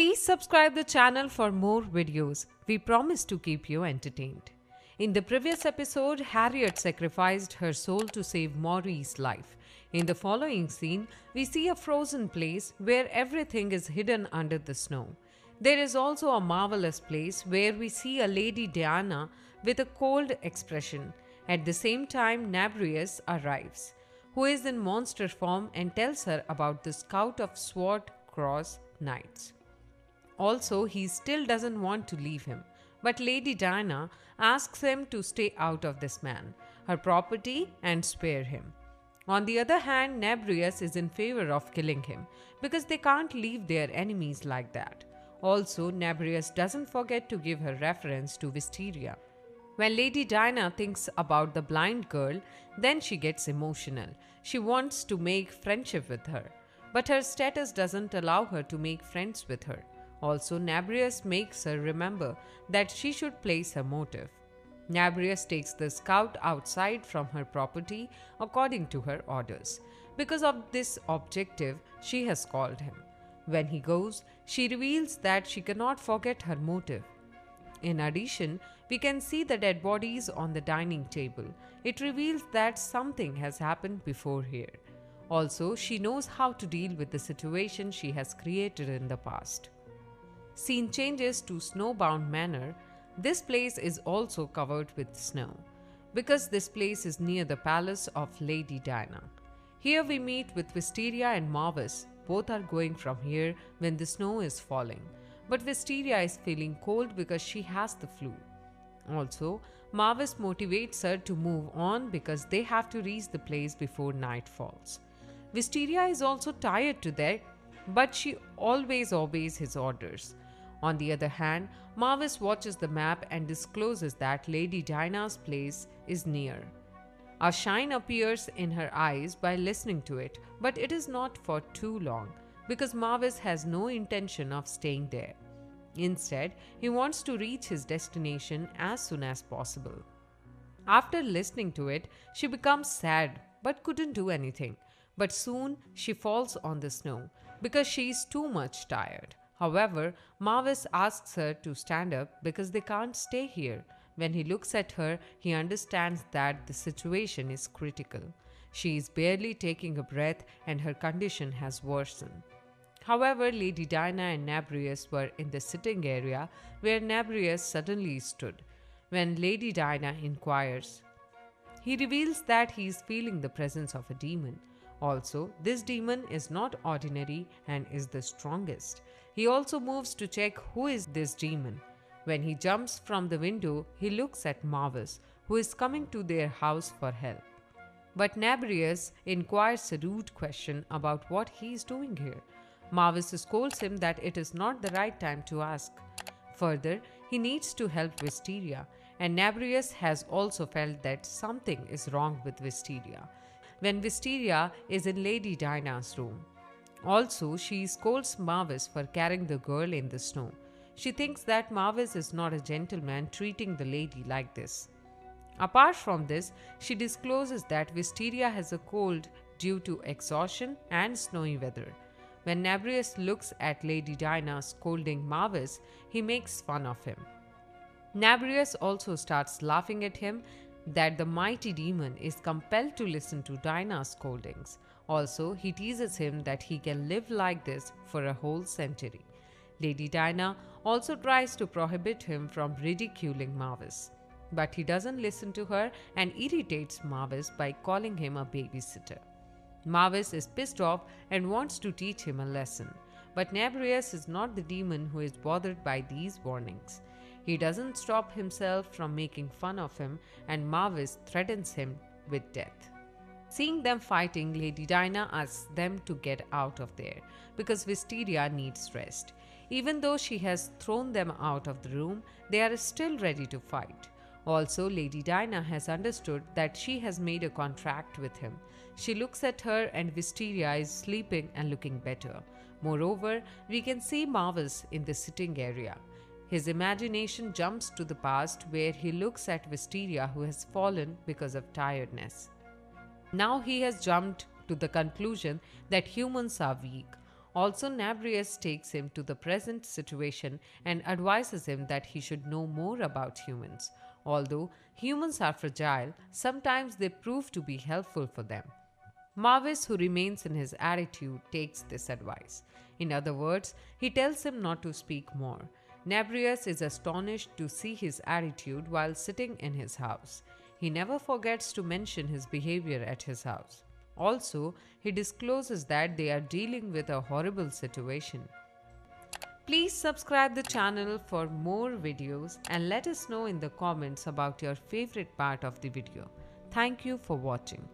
Please subscribe the channel for more videos. We promise to keep you entertained. In the previous episode, Harriet sacrificed her soul to save Maurie's life. In the following scene, we see a frozen place where everything is hidden under the snow. There is also a marvelous place where we see a Lady Diana with a cold expression. At the same time, Nabrius arrives, who is in monster form, and tells her about the Scout of Sword Cross Knights. Also, he still doesn't want to leave him, but Lady Diana asks him to stay out of this man, her property, and spare him. On the other hand, Nabrius is in favor of killing him because they can't leave their enemies like that. Also, Nabrius doesn't forget to give her reference to Wisteria. When Lady Diana thinks about the blind girl, then she gets emotional. She wants to make friendship with her, but her status doesn't allow her to make friends with her. Also, Nabrius makes her remember that she should place her motive. Nabrius takes the scout outside from her property according to her orders. Because of this objective, she has called him. When he goes, she reveals that she cannot forget her motive. In addition, we can see the dead bodies on the dining table. It reveals that something has happened before here. Also, she knows how to deal with the situation she has created in the past. Scene changes to Snowbound Manor. This place is also covered with snow, because this place is near the palace of Lady Diana. Here we meet with Wisteria and Marbas. Both are going from here when the snow is falling. But Wisteria is feeling cold because she has the flu. Also, Marbas motivates her to move on because they have to reach the place before night falls. Wisteria is also tired to death, but she always obeys his orders. On the other hand, Marbas watches the map and discloses that Lady Diana's place is near. A shine appears in her eyes by listening to it, but it is not for too long because Marbas has no intention of staying there. Instead, he wants to reach his destination as soon as possible. After listening to it, she becomes sad but couldn't do anything. But soon she falls on the snow because she is too much tired. However, Marbas asks her to stand up because they can't stay here. When he looks at her, he understands that the situation is critical. She is barely taking a breath and her condition has worsened. However, Lady Diana and Nabrius were in the sitting area where Nabrius suddenly stood. When Lady Diana inquires, he reveals that he is feeling the presence of a demon. Also, this demon is not ordinary and is the strongest. He also moves to check who is this demon. When he jumps from the window, he looks at Marbas, who is coming to their house for help. But Nabrius inquires a rude question about what he is doing here. Marbas scolds him that it is not the right time to ask. Further, he needs to help Wisteria, and Nabrius has also felt that something is wrong with Wisteria when Wisteria is in Lady Diana's room. Also, she scolds Marbas for carrying the girl in the snow. She thinks that Marbas is not a gentleman treating the lady like this. Apart from this, she discloses that Wisteria has a cold due to exhaustion and snowy weather. When Nabrius looks at Lady Diana scolding Marbas, he makes fun of him. Nabrius also starts laughing at him that the mighty demon is compelled to listen to Diana's scoldings. Also, he teases him that he can live like this for a whole century. Lady Diana also tries to prohibit him from ridiculing Marbas, but he doesn't listen to her and irritates Marbas by calling him a babysitter. Marbas is pissed off and wants to teach him a lesson, but Nabrius is not the demon who is bothered by these warnings. He doesn't stop himself from making fun of him, and Marbas threatens him with death. Seeing them fighting, Lady Diana asks them to get out of there because Wisteria needs rest. Even though she has thrown them out of the room, they are still ready to fight. Also, Lady Diana has understood that she has made a contract with him. She looks at her and Wisteria is sleeping and looking better. Moreover, we can see Marbas in the sitting area. His imagination jumps to the past where he looks at Wisteria, who has fallen because of tiredness. Now he has jumped to the conclusion that humans are weak. Also, Nabrius takes him to the present situation and advises him that he should know more about humans. Although humans are fragile, sometimes they prove to be helpful for them. Marvis, who remains in his attitude, takes this advice. In other words, he tells him not to speak more. Nabrius is astonished to see his attitude while sitting in his house. He never forgets to mention his behavior at his house. Also, he discloses that they are dealing with a horrible situation. Please subscribe the channel for more videos and let us know in the comments about your favorite part of the video. Thank you for watching.